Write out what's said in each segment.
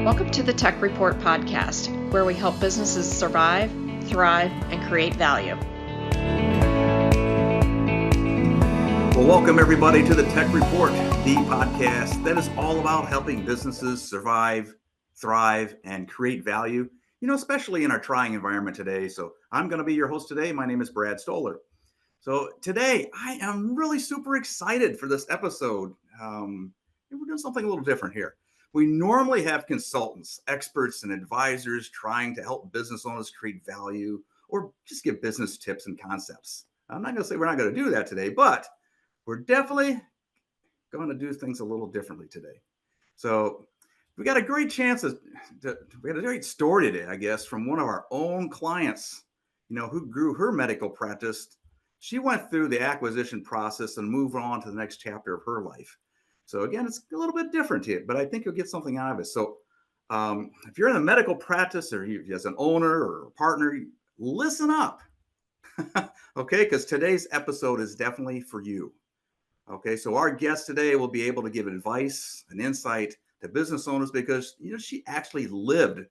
Welcome to the Tech Report podcast, where we help businesses survive, thrive, and create value. Well, welcome everybody to the Tech Report, the podcast that is all about helping businesses survive, thrive, and create value, especially in our trying environment today. So I'm going to be your host today. My name is Brad Stoller. So today I am really super excited for this episode. We're doing something a little different here. We normally have consultants, experts, and advisors trying to help business owners create value or just give business tips and concepts. I'm not going to say we're not going to do that today, but we're definitely going to do things a little differently today. So we got a great we got a great story today, I guess, from one of our own clients, who grew her medical practice. She went through the acquisition process and moved on to the next chapter of her life. So again, it's a little bit different here, but I think you'll get something out of it. So if you're in a medical practice or you as an owner or a partner, listen up, okay? Because today's episode is definitely for you. Okay, so our guest today will be able to give advice and insight to business owners because, she actually lived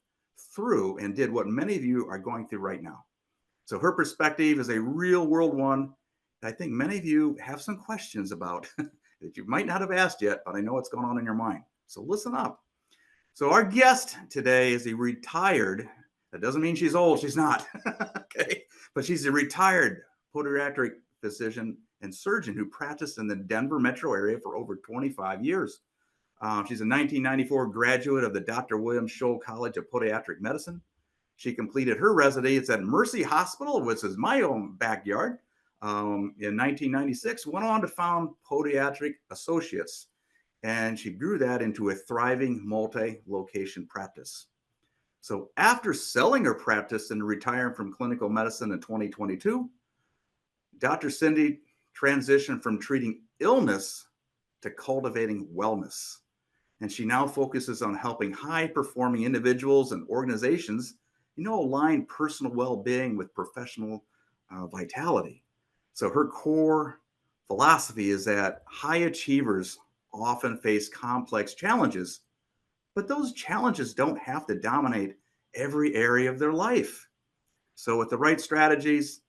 through and did what many of you are going through right now. So her perspective is a real world one. I think many of you have some questions about that you might not have asked yet, but I know what's going on in your mind. So listen up. So our guest today is a retired, that doesn't mean she's old, she's not, okay, but she's a retired podiatric physician and surgeon who practiced in the Denver metro area for over 25 years. She's a 1994 graduate of the Dr. William Scholl College of Podiatric Medicine. She completed her residency at Mercy Hospital, which is my own backyard, in 1996, went on to found Podiatric Associates, and she grew that into a thriving multi-location practice. So after selling her practice and retiring from clinical medicine in 2022, Dr. Cindy transitioned from treating illness to cultivating wellness. And she now focuses on helping high-performing individuals and organizations, align personal well-being with professional vitality. So her core philosophy is that high achievers often face complex challenges, but those challenges don't have to dominate every area of their life. So with the right strategies,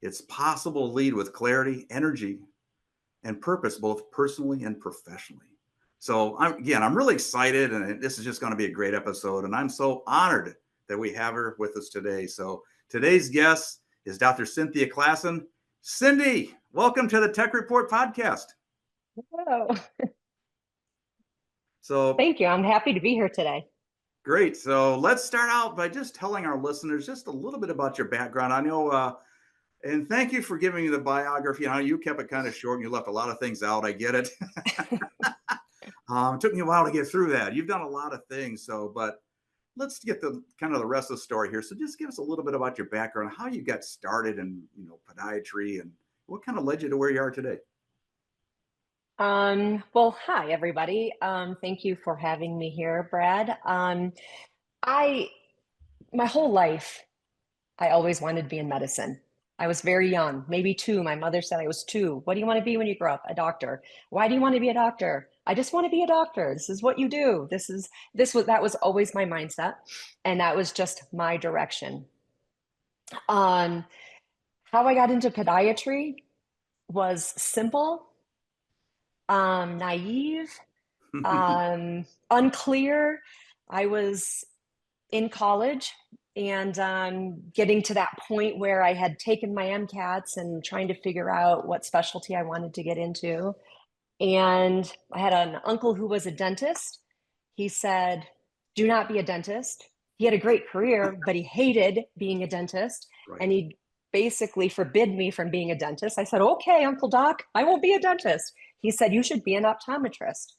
it's possible to lead with clarity, energy, and purpose, both personally and professionally. So I'm really excited, and this is just going to be a great episode, and I'm so honored that we have her with us today. So today's guest is Dr. Cynthia Classen. Cindy, welcome to the Tech Report podcast. Hello. So thank you. I'm happy to be here today. Great. So let's start out by just telling our listeners just a little bit about your background. I know, and thank you for giving me the biography. I know you kept it kind of short and you left a lot of things out. I get it. It took me a while to get through that. You've done a lot of things. But let's get the kind of the rest of the story here. So just give us a little bit about your background, how you got started in, podiatry, and what kind of led you to where you are today. Well, hi, everybody. Thank you for having me here, Brad. My whole life, I always wanted to be in medicine. I was very young, maybe 2. My mother said I was 2. What do you want to be when you grow up? A doctor. Why do you want to be a doctor? I just want to be a doctor. This is what you do. That was always my mindset. And that was just my direction. How I got into podiatry was simple, naive, unclear. I was in college and getting to that point where I had taken my MCATs and trying to figure out what specialty I wanted to get into. And I had an uncle who was a dentist. He said, do not be a dentist. He had a great career, but he hated being a dentist. Right. And he basically forbid me from being a dentist. I said, okay, Uncle Doc, I won't be a dentist. He said, you should be an optometrist.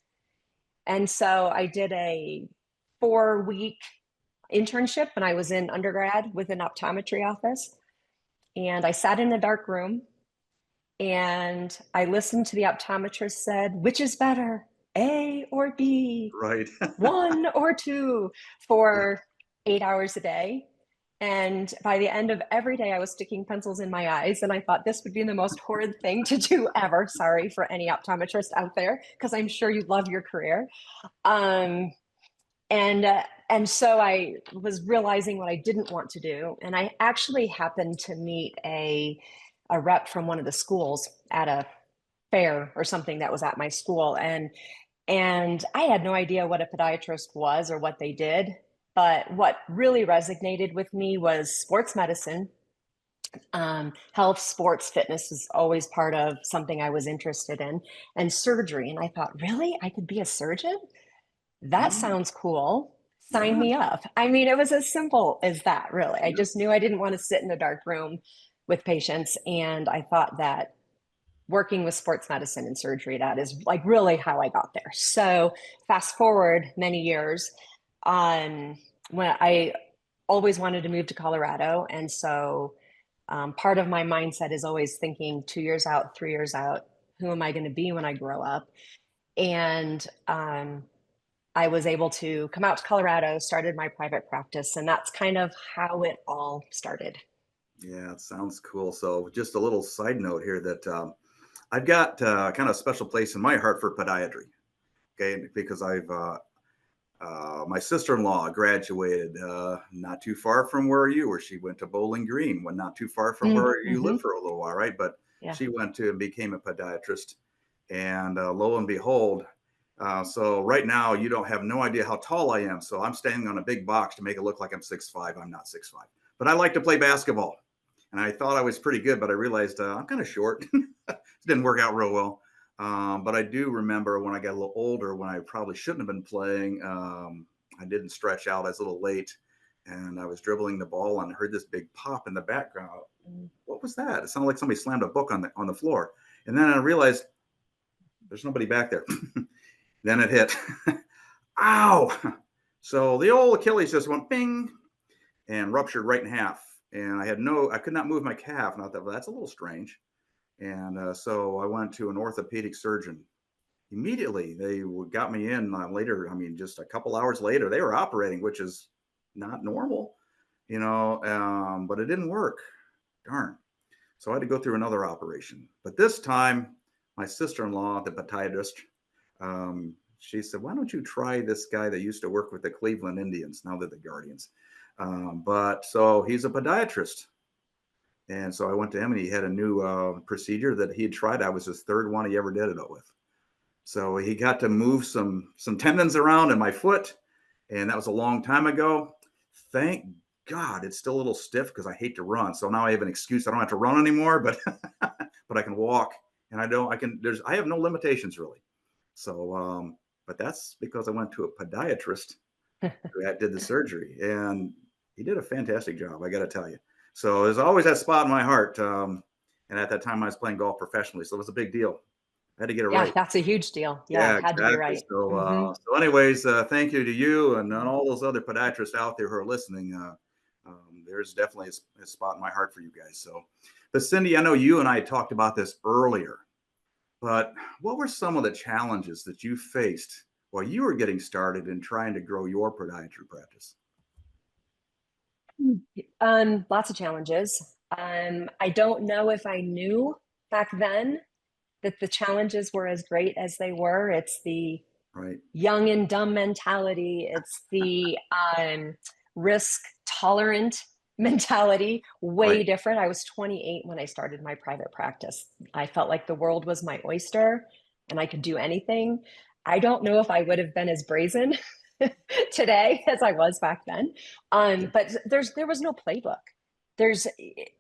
And so I did a 4-week internship when I was in undergrad with an optometry office. And I sat in a dark room and I listened to the optometrist said, which is better, A or B? Right. 1 or 2 for 8 hours a day. And by the end of every day, I was sticking pencils in my eyes. And I thought this would be the most horrid thing to do ever. Sorry for any optometrist out there, because I'm sure you love your career. Um, and so I was realizing what I didn't want to do. And I actually happened to meet a rep from one of the schools at a fair or something that was at my school. And I had no idea what a podiatrist was or what they did. But what really resonated with me was sports medicine. Health, sports, fitness is always part of something I was interested in, and surgery. And I thought, really? I could be a surgeon? That Mm, sounds cool. Sign yeah. me up. I mean, it was as simple as that, really. I Yeah. just knew I didn't want to sit in a dark room with patients. And I thought that working with sports medicine and surgery, that is like really how I got there. So fast forward many years, um, when I always wanted to move to Colorado. And so part of my mindset is always thinking 2 years out, 3 years out, who am I going to be when I grow up? And I was able to come out to Colorado, started my private practice, and that's kind of how it all started. Yeah, it sounds cool. So, just a little side note here that I've got kind of a special place in my heart for podiatry. Okay, because my sister-in-law graduated not too far from where you were. She went to Bowling Green, when not too far from where you Mm-hmm. lived for a little while, right? But Yeah. she went to and became a podiatrist, and lo and behold, so right now you don't have no idea how tall I am. So I'm standing on a big box to make it look like I'm 6'5". I'm not 6'5", but I like to play basketball, and I thought I was pretty good, but I realized I'm kind of short. It didn't work out real well. But I do remember when I got a little older, when I probably shouldn't have been playing, I didn't stretch out. I was a little late, and I was dribbling the ball and heard this big pop in the background. What was that? It sounded like somebody slammed a book on the floor. And then I realized there's nobody back there. Then it hit. Ow! So the old Achilles just went bing and ruptured right in half. And I could not move my calf. And I thought, well, that's a little strange. And so I went to an orthopedic surgeon. Immediately, they got me in later. I mean, just a couple hours later, they were operating, which is not normal, but it didn't work. Darn. So I had to go through another operation. But this time, my sister-in-law, the podiatrist, she said, why don't you try this guy that used to work with the Cleveland Indians? Now they're the Guardians. But so he's a podiatrist. And so I went to him, and he had a new procedure that he had tried. I was his third one he ever did it with. So he got to move some tendons around in my foot, and that was a long time ago. Thank God it's still a little stiff because I hate to run. So now I have an excuse. I don't have to run anymore, but but I can walk, and I have no limitations really. So but that's because I went to a podiatrist that did the surgery, and he did a fantastic job, I got to tell you. So there's always that spot in my heart. And at that time I was playing golf professionally, so it was a big deal. I had to get it Yeah, right. that's a huge deal. Yeah, Yeah, it had to be exactly. right. So, Hmm. anyways, thank you to you and all those other podiatrists out there who are listening. There's definitely a spot in my heart for you guys. So, but Cindy, I know you and I talked about this earlier, but what were some of the challenges that you faced while you were getting started in trying to grow your podiatry practice? Lots of challenges. I don't know if I knew back then that the challenges were as great as they were. It's the Right, young and dumb mentality. It's the risk tolerant mentality, right. way different. I was 28 when I started my private practice. I felt like the world was my oyster and I could do anything. I don't know if I would have been as brazen today as I was back then. But there was no playbook. There's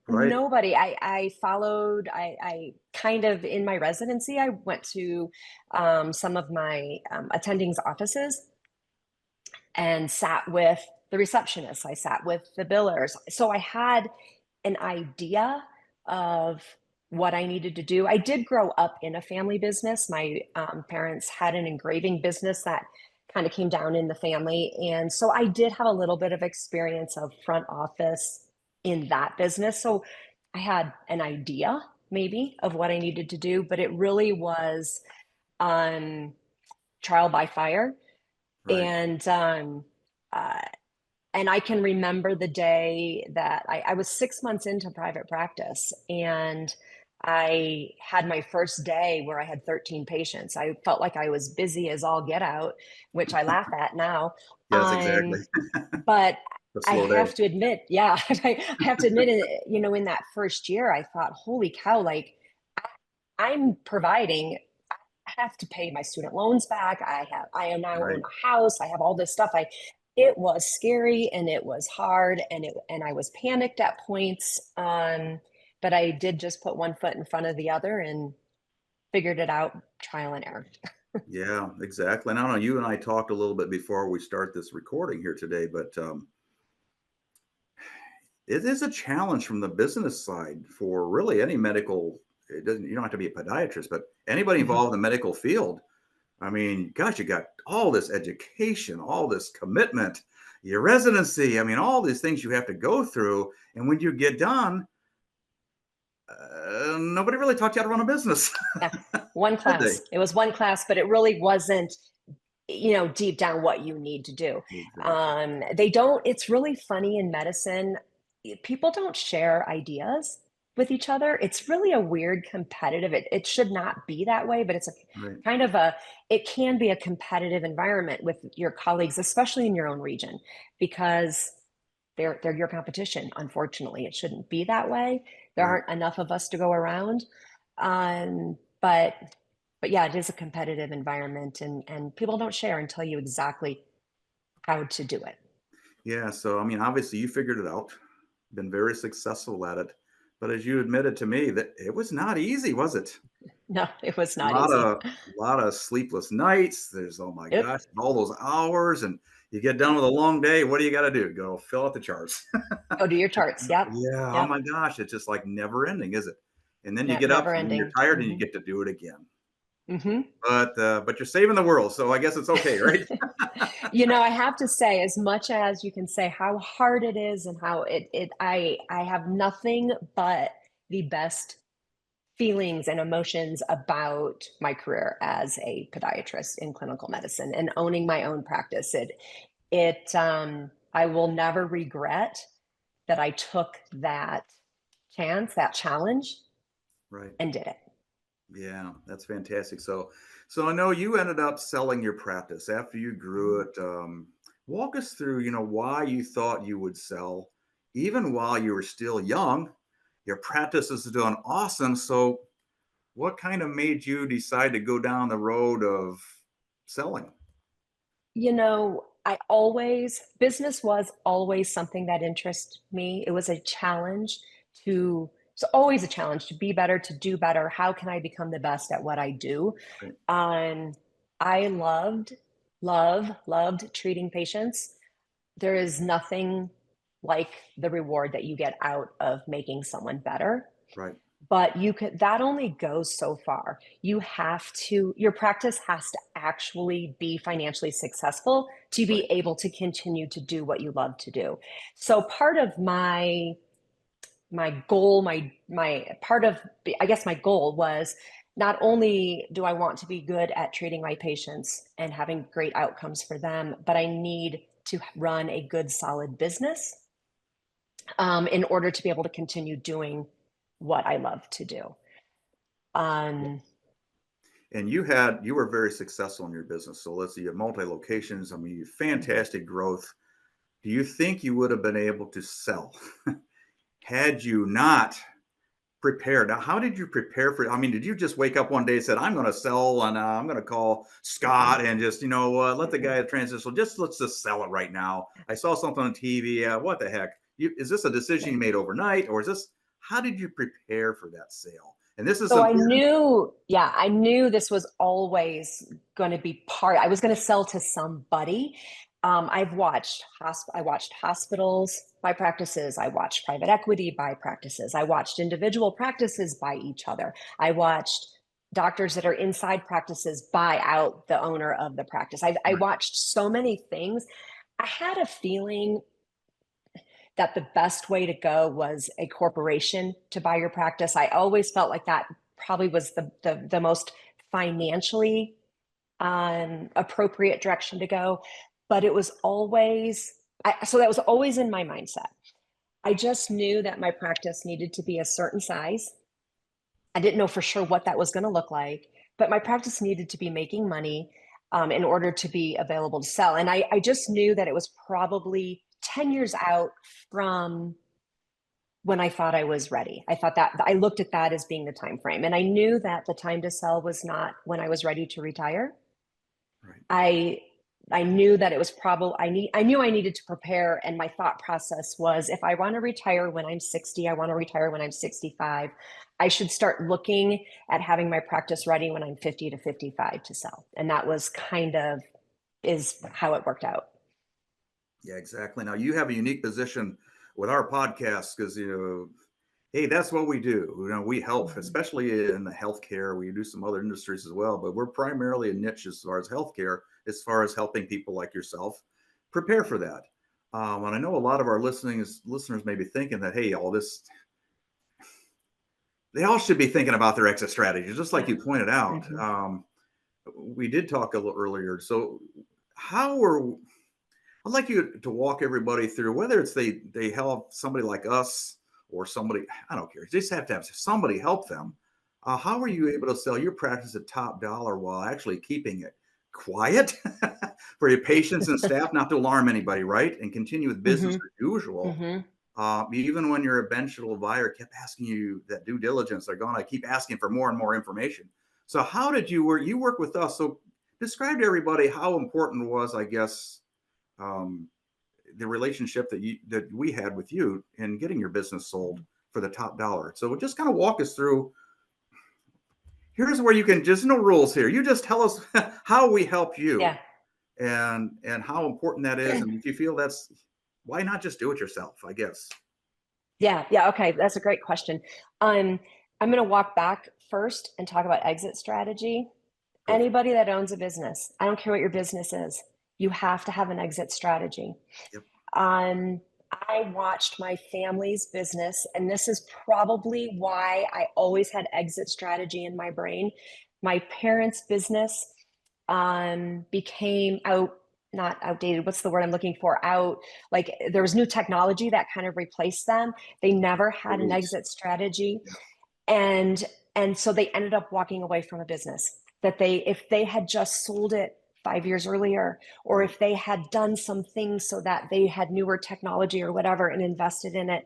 Right, nobody. I followed. I kind of in my residency. I went to some of my attendings' offices and sat with the receptionists. I sat with the billers. So I had an idea of what I needed to do. I did grow up in a family business. My parents had an engraving business that kind of came down in the family. And so I did have a little bit of experience of front office in that business. So I had an idea maybe of what I needed to do, but it really was on trial by fire. right. And uh, And I can remember the day that I was 6 months into private practice, and I had my first day where I had 13 patients. I felt like I was busy as all get out, which I laugh at now. Yes, exactly. But A I slow day. have to admit, yeah, I have to admit, in that first year, I thought, holy cow, like I'm providing, I have to pay my student loans back. I am now Right. own a house. I have all this stuff. It was scary and it was hard and I was panicked at points. But I did just put one foot in front of the other and figured it out, trial and error. Yeah, exactly. And I don't know, you and I talked a little bit before we start this recording here today, but it is a challenge from the business side for really any medical. It doesn't, you don't have to be a podiatrist, but anybody Mhm. involved in the medical field. I mean, gosh, you got all this education, all this commitment, your residency. I mean, all these things you have to go through. And when you get done, nobody really taught you how to run a business, Yeah, one did they? class. It was one class, but it really wasn't, deep down what you need to do. Exactly. They don't, it's really funny in medicine, people don't share ideas with each other. It's really a weird competitive, it should not be that way, but it's a Right. kind of a, it can be a competitive environment with your colleagues, especially in your own region, because they're your competition. Unfortunately, it shouldn't be that way. There Right. aren't enough of us to go around. But yeah, it is a competitive environment, and people don't share and tell you exactly how to do it. Yeah. So, I mean, obviously you figured it out, been very successful at it. But as you admitted to me, that it was not easy, was it? No, it was A not lot easy. of sleepless nights. There's, oh my Yep. gosh, all those hours, and you get done with a long day. What do you got to do? Go fill out the charts. Go do your charts. Yep. Yeah. Oh Yep. my gosh, it's just like never ending, is it? And then you get up Never and you're ending. tired and you Hmm. get to do it again. Hmm. But you're saving the world, so I guess it's okay, right? I have to say, as much as you can say how hard it is and how I have nothing but the best feelings and emotions about my career as a podiatrist in clinical medicine and owning my own practice. I will never regret that I took that chance, that challenge, Right. and did it. Yeah, that's fantastic. So I know you ended up selling your practice after you grew Mhm. it. Walk us through, why you thought you would sell, even while you were still young. Your practice is doing awesome. So what kind of made you decide to go down the road of selling? Business was always something that interested me. It was a challenge it's always a challenge to be better, to do better. How can I become the best at what I do? Right. Um, I loved treating patients. There is nothing like the reward that you get out of making someone better. Right. But that only goes so far. Your practice has to actually be financially successful to Right. be able to continue to do what you love to do. So part of my goal, my part of I guess my goal was, not only do I want to be good at treating my patients and having great outcomes for them, but I need to run a good, solid business in order to be able to continue doing what I love to do. Um, And you were very successful in your business. So let's see, you have multi locations. I mean, you fantastic growth. Do you think you would have been able to sell had you not prepared? Now, how did you prepare for it? I mean, did you just wake up one day and said, I'm going to sell and I'm going to call mm-mm, Scott and just, let the mm-mm. guy at Transitional, let's just sell it right now. I saw something on TV. What the heck? Is this a decision Yeah. you made overnight, or is this, how did you prepare for that sale? And this is So important. I knew this was always going to be I was going to sell to somebody. I watched hospitals buy practices. I watched private equity buy practices. I watched individual practices buy each other. I watched doctors that are inside practices buy out the owner of the practice. I Right. watched so many things. I had a feeling that the best way to go was a corporation to buy your practice. I always felt like that probably was the most financially appropriate direction to go. But it was always So that was always in my mindset. I just knew that my practice needed to be a certain size. I didn't know for sure what that was going to look like, but my practice needed to be making money in order to be available to sell. And I just knew that it was probably 10 years out from when I thought I was ready. I thought that I looked at that as being the time frame. And I knew that the time to sell was not when I was ready to retire. Right. I knew that it was probably I knew I needed to prepare, and my thought process was, if I want to retire when I'm 60, I want to retire when I'm 65. I should start looking at having my practice ready when I'm 50 to 55 to sell. And that was kind of is how it worked out. Yeah, exactly. Now you have a unique position with our podcast because hey, that's what we do. We help, especially in the healthcare. We do some other industries as well, but we're primarily a niche as far as healthcare, as far as helping people like yourself prepare for that. And I know a lot of our listeners may be thinking that, hey, they all should be thinking about their exit strategies, just like you pointed out. We did talk a little earlier. So I'd like you to walk everybody through, whether it's they help somebody like us or somebody, I don't care. You just have to have somebody help them. How were you able to sell your practice at top dollar while actually keeping it quiet for your patients and staff, not to alarm anybody, right? And continue with business as usual. Even when your eventual buyer kept asking you that due diligence, they're going to keep asking for more and more information. So how did you work? You work with us. So describe to everybody how important was, I guess, the relationship that we had with you in getting your business sold for the top dollar. So just kind of walk us through. Here's where you can, just no rules here. You just tell us how we help you, Yeah. and how important that is. And if you feel why not just do it yourself, I guess. Yeah. Okay. That's a great question. I'm going to walk back first and talk about exit strategy. Anybody that owns a business, I don't care what your business is, you have to have an exit strategy. Yep. I watched my family's business, and this is probably why I always had exit strategy in my brain. My parents' business became not outdated. What's the word I'm looking for? Like there was new technology that kind of replaced them. They never had an exit strategy. Yeah. And so they ended up walking away from a business that if they had just sold it 5 years earlier, or if they had done some things so that they had newer technology or whatever and invested in it,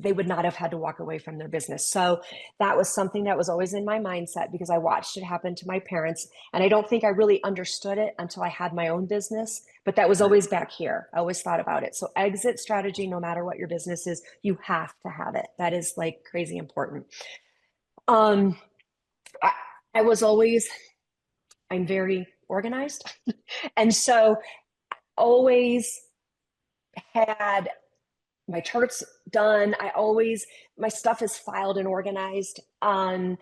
they would not have had to walk away from their business. So that was something that was always in my mindset because I watched it happen to my parents. And I don't think I really understood it until I had my own business, but that was always back here. I always thought about it. So exit strategy, no matter what your business is, you have to have it. That is like crazy important. I was always, I'm very organized. And so always had my charts done. My stuff is filed and organized. And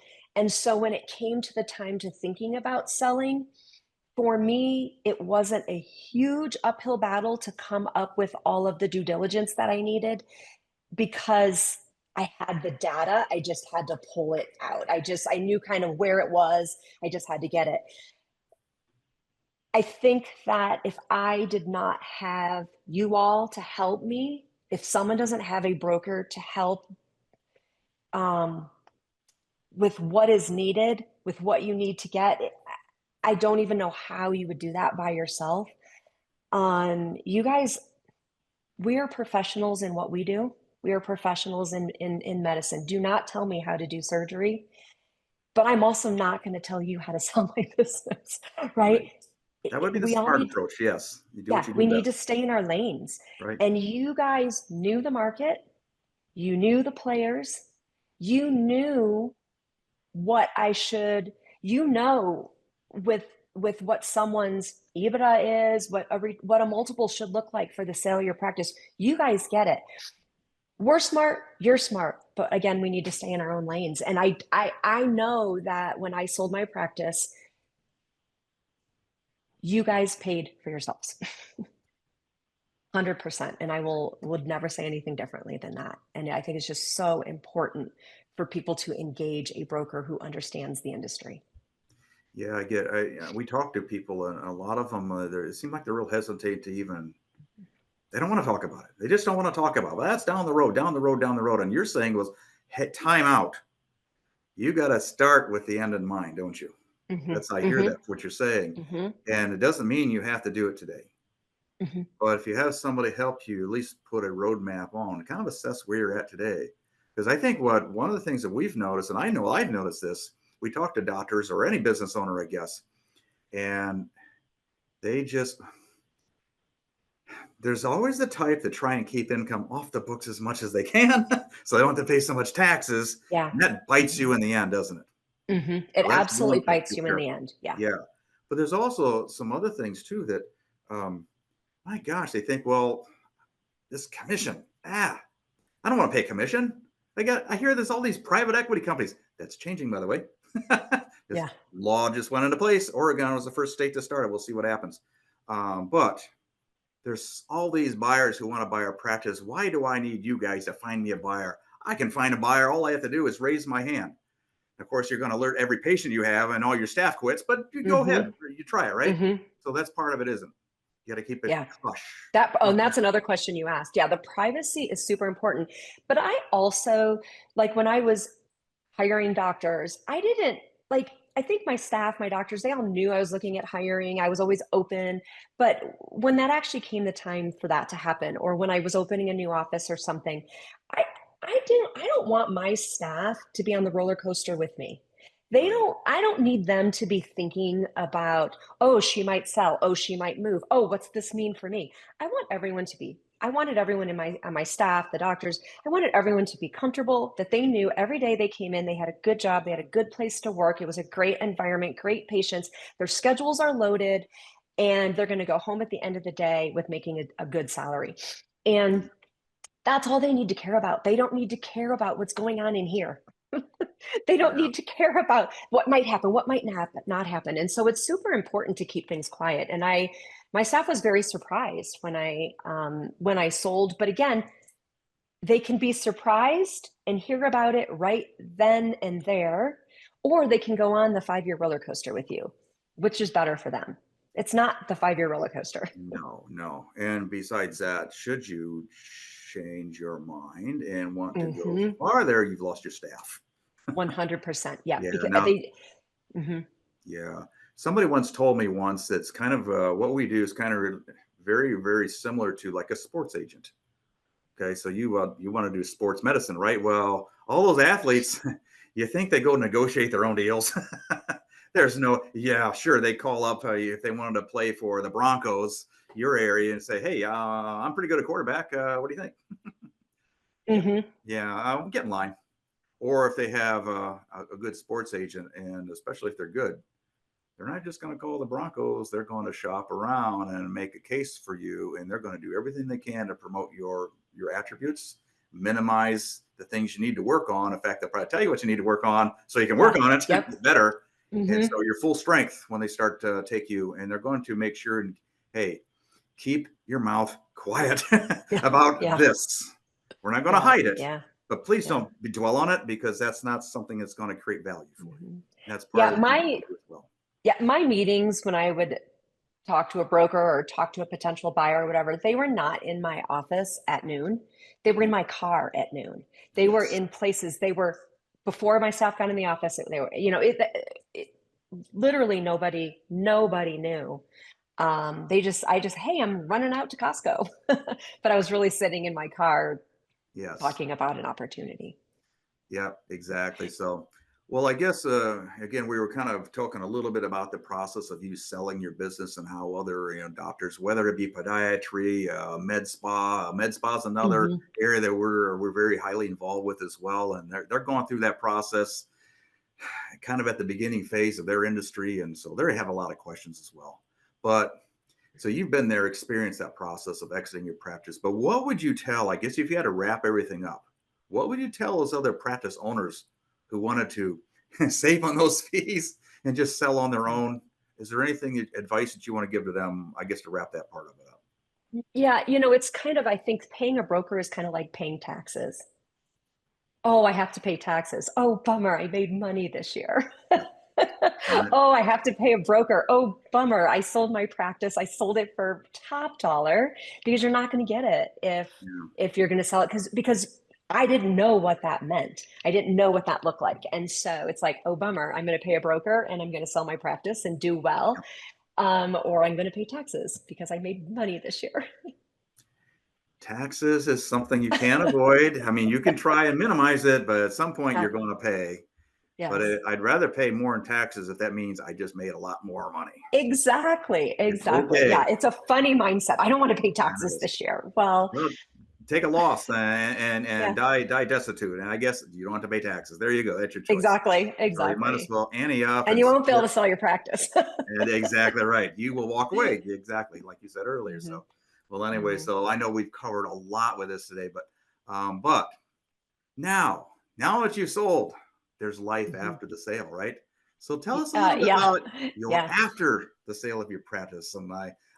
so when it came to the time to thinking about selling, for me, it wasn't a huge uphill battle to come up with all of the due diligence that I needed because I had the data. I just had to pull it out. I knew kind of where it was. I just had to get it. I think that if I did not have you all to help me, if someone doesn't have a broker to help with what is needed, with what you need to get, I don't even know how you would do that by yourself. You guys, we are professionals in what we do. We are professionals in medicine. Do not tell me how to do surgery, but I'm also not going to tell you how to sell my business, right? That would be the We all smart need, approach. Yes. You do yeah, what you do we need to best. stay in our lanes. Right. And you guys knew the market, you knew the players, you knew what with what someone's EBITDA is, what a multiple should look like for the sale of your practice. You guys get it. We're smart, you're smart, but again, we need to stay in our own lanes. And I know that when I sold my practice, you guys paid for yourselves. 100%. And I would never say anything differently than that. And I think it's just so important for people to engage a broker who understands the industry. Yeah, we talk to people, and a lot of them, it seems like they're real hesitate to even They don't want to talk about it. They just don't want to talk about it. Well, that's down the road, down the road, down the road. And you're saying was, hey, time out. You got to start with the end in mind, don't you? I hear that's what you're saying. And it doesn't mean you have to do it today. But if you have somebody help you, at least put a roadmap on, kind of assess where you're at today. Because I think one of the things that we've noticed, and I know I've noticed this, we talk to doctors or any business owner, I guess, and there's always the type that try and keep income off the books as much as they can so they don't have to pay so much taxes. Yeah. And that bites you in the end, doesn't it? It absolutely bites you in the end. Yeah. Yeah. But there's also some other things too that, my gosh, they think, well, this commission, I don't want to pay commission. I hear there's all these private equity companies. That's changing, by the way. Yeah. Law just went into place. Oregon was the first state to start it. We'll see what happens. But there's all these buyers who want to buy our practice. Why do I need you guys to find me a buyer? I can find a buyer. All I have to do is raise my hand. Of course, you're going to alert every patient you have and all your staff quits, but you go ahead. You try it, right? So that's part of it, isn't it? You got to keep it hush. And that's another question you asked. Yeah, the privacy is super important. But I also, like when I was hiring doctors, I think my staff, my doctors, they all knew I was looking at hiring. I was always open. But when that actually came the time for that to happen, or when I was opening a new office or something, I don't want my staff to be on the roller coaster with me. I don't need them to be thinking about, oh, she might sell. Oh, she might move. Oh, what's this mean for me? I wanted everyone on my staff, the doctors, I wanted everyone to be comfortable, that they knew every day they came in, they had a good job, they had a good place to work. It was a great environment, great patients. Their schedules are loaded, and they're going to go home at the end of the day with making a good salary. And that's all they need to care about. They don't need to care about what's going on in here. They don't need to care about what might happen, what might not happen. And so it's super important to keep things quiet. And my staff was very surprised when I sold. But again, they can be surprised and hear about it right then and there, or they can go on the 5-year roller coaster with you, which is better for them. It's not the 5-year roller coaster. No. And besides that, should you change your mind and want to go farther, you've lost your staff. 100%. Yeah. Yeah. Somebody once told me once that's kind of what we do is kind of very, very similar to like a sports agent. Okay. So you want to do sports medicine, right? Well, all those athletes, you think they go negotiate their own deals. There's sure. They call up if they wanted to play for the Broncos, your area, and say, hey, I'm pretty good at quarterback. What do you think? Yeah, get in line. Or if they have a good sports agent, and especially if they're good, they're not just going to call the Broncos. They're going to shop around and make a case for you, and they're going to do everything they can to promote your attributes, minimize the things you need to work on. In fact, they'll probably tell you what you need to work on so you can work on it better. And so you're full strength when they start to take you, and they're going to make sure, hey, keep your mouth quiet about this. We're not going to hide it. But please don't dwell on it, because that's not something that's going to create value for you. That's part of it as well. Yeah, my meetings, when I would talk to a broker or talk to a potential buyer or whatever, they were not in my office at noon. They were in my car at noon. They were in places. They were before my staff got in the office. They were, literally nobody knew. I just, hey, I'm running out to Costco, but I was really sitting in my car. Talking about an opportunity. Yeah, exactly. So, well, I guess, again, we were kind of talking a little bit about the process of you selling your business and how other doctors, whether it be podiatry, med spa is another area that we're very highly involved with as well. And they're going through that process kind of at the beginning phase of their industry. And so they have a lot of questions as well. But so you've been there, experienced that process of exiting your practice. But what would you tell, I guess, if you had to wrap everything up, what would you tell those other practice owners who wanted to save on those fees and just sell on their own? Is there anything advice that you want to give to them, I guess, to wrap that part of it up? Yeah, it's kind of, I think paying a broker is kind of like paying taxes. Oh, I have to pay taxes. Oh, bummer, I made money this year. And Oh, I have to pay a broker. Oh, bummer. I sold my practice. I sold it for top dollar because you're not going to get it yeah, if you're going to sell it because I didn't know what that meant. I didn't know what that looked like. And so it's like, oh, bummer. I'm going to pay a broker and I'm going to sell my practice and do well. yeah. Or I'm going to pay taxes because I made money this year. Taxes is something you can't avoid. I mean, you can try and minimize it, but at some point Yeah. you're going to pay. But Yes. I'd rather pay more in taxes if that means I just made a lot more money. Exactly. It's Exactly. Yeah. okay. It's a funny mindset. I don't want to pay And it taxes is. this year. Well, Well, take a loss and yeah, die destitute. And I guess you don't have to pay taxes. There you go. That's your choice. exactly. So you might as Exactly. well ante up And and you won't be able support. to sell your practice. And exactly right. You will walk away. Exactly like you said earlier. Hmm. So, well, anyway, Hmm. so I know we've covered a lot with this today, but now, now that you sold, there's life Hmm. after the sale, right? So tell us a little bit Yeah. about your Yeah. after the sale of your practice. And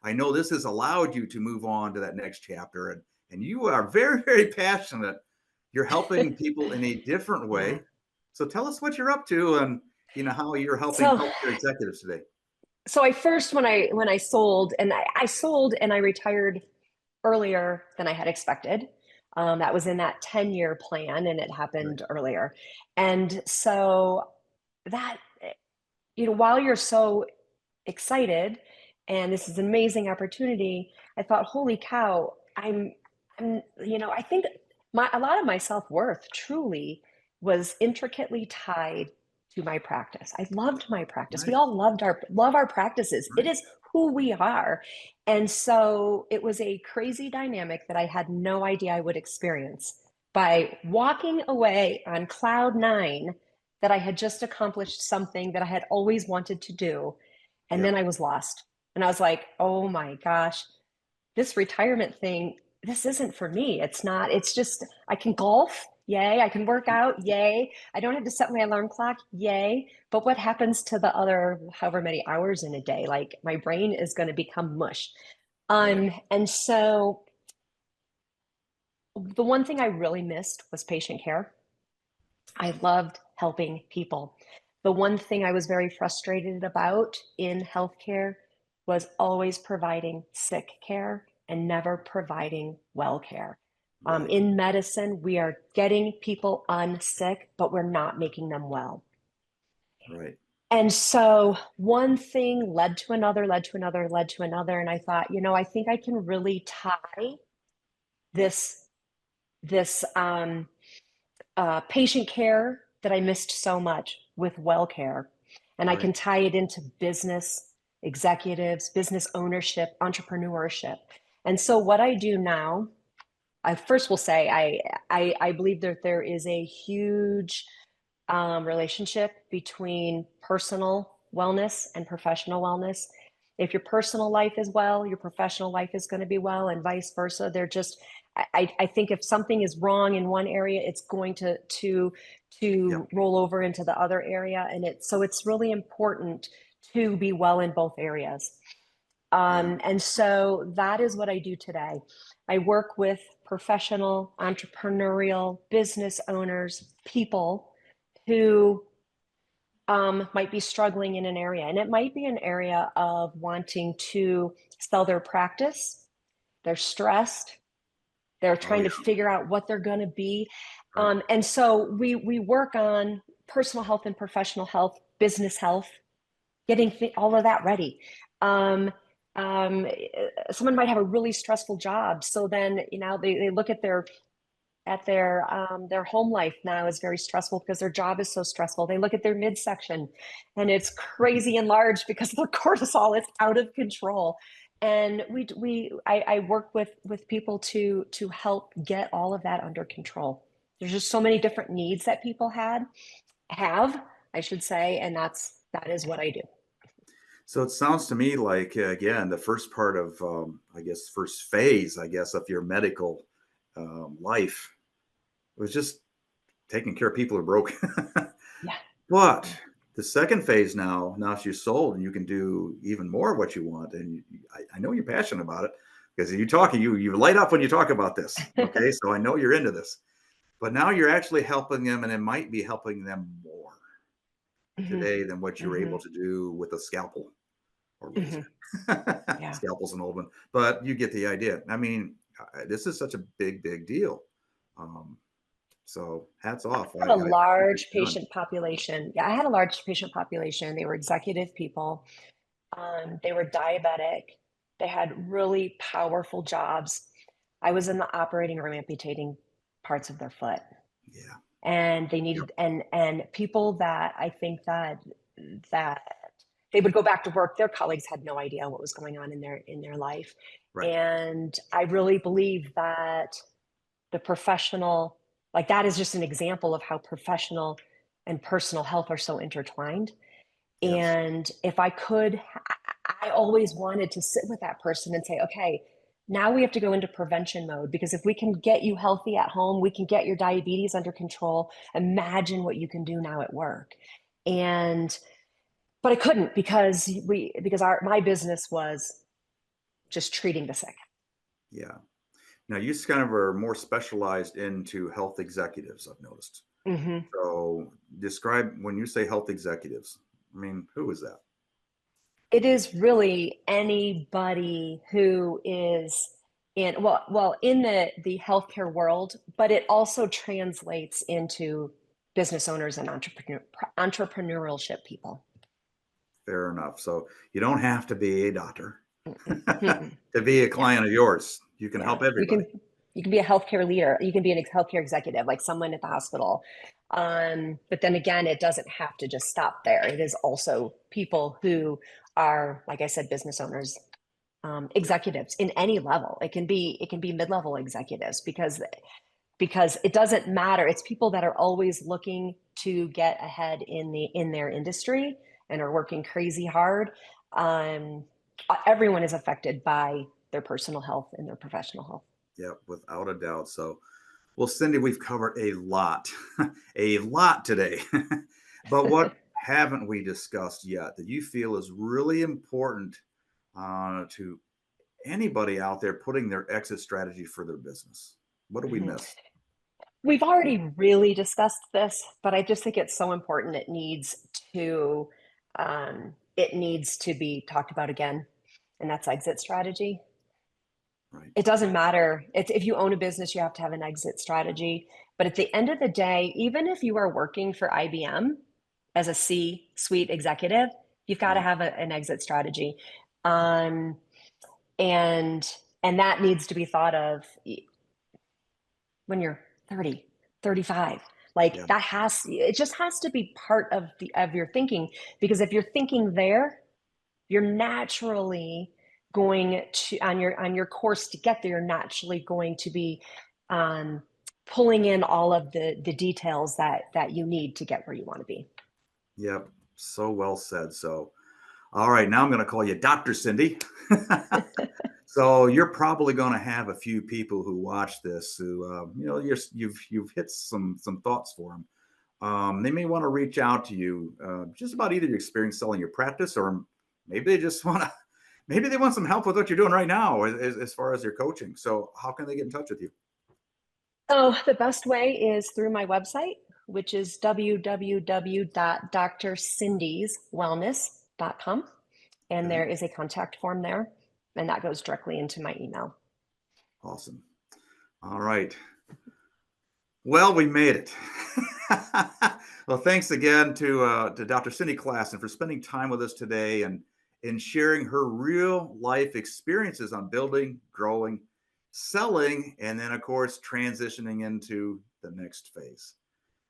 I know this has allowed you to move on to that next chapter, and you are very, very passionate. You're helping people in a different Yeah. way. So tell us what you're up to and how you're helping So, healthcare executives today. so I first, when I sold and I sold and I retired earlier than I had expected. That was in that 10-year plan and it Right. happened earlier. And so that, while you're so excited and this is an amazing opportunity, I thought, holy cow, I think a lot of my self-worth truly was intricately tied to my practice. I loved my practice. We Right. all love our practices. It Right. is who we are. And so it was a crazy dynamic that I had no idea I would experience by walking away on cloud nine that I had just accomplished something that I had always wanted to do. And then Yep. I was lost. And I was like, oh my gosh, this retirement thing, this isn't for me. It's not, it's just, I can golf. Yay. I can work out. Yay. I don't have to set my alarm clock. Yay. But what happens to the other however many hours in a day? Like my brain is going to become mush. Right. And so the one thing I really missed was patient care. I loved helping people. The one thing I was very frustrated about in healthcare was always providing sick care and never providing well care. Right. In medicine, we are getting people unsick, but we're not making them well. Right. And so one thing led to another, led to another, led to another. And I thought, I think I can really tie this, this patient care that I missed so much with well care. And I Right. can tie it into business executives, business ownership, entrepreneurship. And so what I do now, I first will say I believe that there is a huge relationship between personal wellness and professional wellness. If your personal life is well, your professional life is going to be well, and vice versa. They're just, I think if something is wrong in one area, it's going to Yep. roll over into the other area, and it's really important to be well in both areas. Yeah. And so that is what I do today. I work with professional, entrepreneurial, business owners, people who might be struggling in an area. And it might be an area of wanting to sell their practice. They're stressed. They're Oh trying to yeah. figure out what they're going to be. Right. And so we work on personal health and professional health, business health, getting all of that ready. Um, Someone might have a really stressful job. So then, they look at their home life now is very stressful because their job is so stressful. They look at their midsection and it's crazy enlarged because their cortisol is out of control. And I work with people to help get all of that under control. There's just so many different needs that people have, I should say, and that is what I do. So it sounds to me like again the first part of I guess first phase of your medical life was just taking care of people who are broken. Yeah. But Yeah. the second phase now you're sold and you can do even more of what you want. And I know you're passionate about it because you light up when you talk about this. Okay, so I know you're into this. But now you're actually helping them, and it might be helping them more. today than what you're Mm-hmm. able to do with a scalpel or laser. Yeah. Scalpel's an old one, but you get the idea. I mean, this is such a big deal. Um, so hats off. Had I a appreciate what large you're doing. patient population. Yeah, I had a large patient population. They were executive people. They were diabetic. They had really powerful jobs. I was in the operating room amputating parts of their foot. Yeah. And they Yep. needed and people that I think that they would go back to work, their colleagues had no idea what was going on in their life. Right. And I really believe that the professional, like that is just an example of how professional and personal health are so intertwined. Yes. And if I could, I always wanted to sit with that person and say, okay, now we have to go into prevention mode, because if we can get you healthy at home, we can get your diabetes under control. Imagine what you can do now at work. And but I couldn't, because my business was just treating the sick. Yeah. Now you kind of are more specialized into health executives, I've noticed. Mm-hmm. So describe, when you say health executives, I mean, who is that? It is really anybody who is in the healthcare world, but it also translates into business owners and entrepreneurship people. Fair enough. So you don't have to be a doctor Mm-mm, mm-mm. to be a Yeah, client of yours. You can yeah. help everybody. You can be a healthcare leader. You can be a healthcare executive, like someone at the hospital. But then again, it doesn't have to just stop there. It is also people who are, like I said, business owners, executives in any level. It can be mid-level executives, because it doesn't matter. It's people that are always looking to get ahead in their industry and are working crazy hard. Um, Everyone is affected by their personal health and their professional health. Yeah, without a doubt. So, well, Cindy, we've covered a lot, a lot today. But what haven't we discussed yet that you feel is really important to anybody out there putting their exit strategy for their business? What do we Mhm. miss? We've already really discussed this, but I just think it's so important. To it needs to be talked about again, and that's exit strategy. Right. It doesn't matter. If you own a business, you have to have an exit strategy. But at the end of the day, even if you are working for IBM as a C-suite executive, you've got to Yeah. have an exit strategy. Um, and and that needs to be thought of when you're 30, 35. Yeah. Like it just has to be part of your thinking, because if you're thinking there, you're naturally going to, on your course to get there, you're naturally going to be um, pulling in all of the details that you need to get where you want to be. Yep. So well said. So, all right, now I'm going to call you Dr. Cindy. So you're probably going to have a few people who watch this who, you've hit some thoughts for them. They may want to reach out to you just about either your experience selling your practice, or maybe they just want to, maybe they want some help with what you're doing right now as far as your coaching. So how can they get in touch with you? So the best way is through my website, which is www.drcindyswellness.com. And Okay, there is a contact form there, and that goes directly into my email. awesome. All right. Well, we made it. Well, thanks again to Dr. Cynthia Classen for spending time with us today and sharing her real life experiences on building, growing, selling, and then, of course, transitioning into the next phase.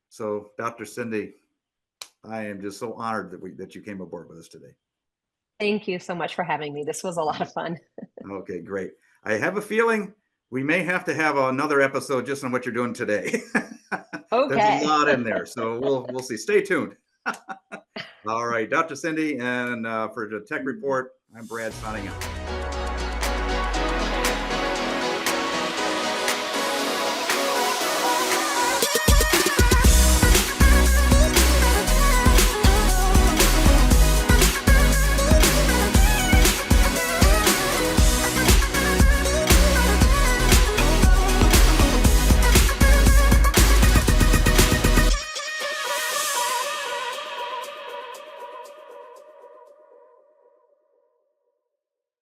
So, Dr. Cindy, I am just so honored that you came aboard with us today. Thank you so much for having me. This was a lot of fun. Okay, great. I have a feeling we may have to have another episode just on what you're doing today. There's a Okay. lot in there, so we'll see. Stay tuned. All right, Dr. Cindy, and for the Tech Report, I'm Brad signing out.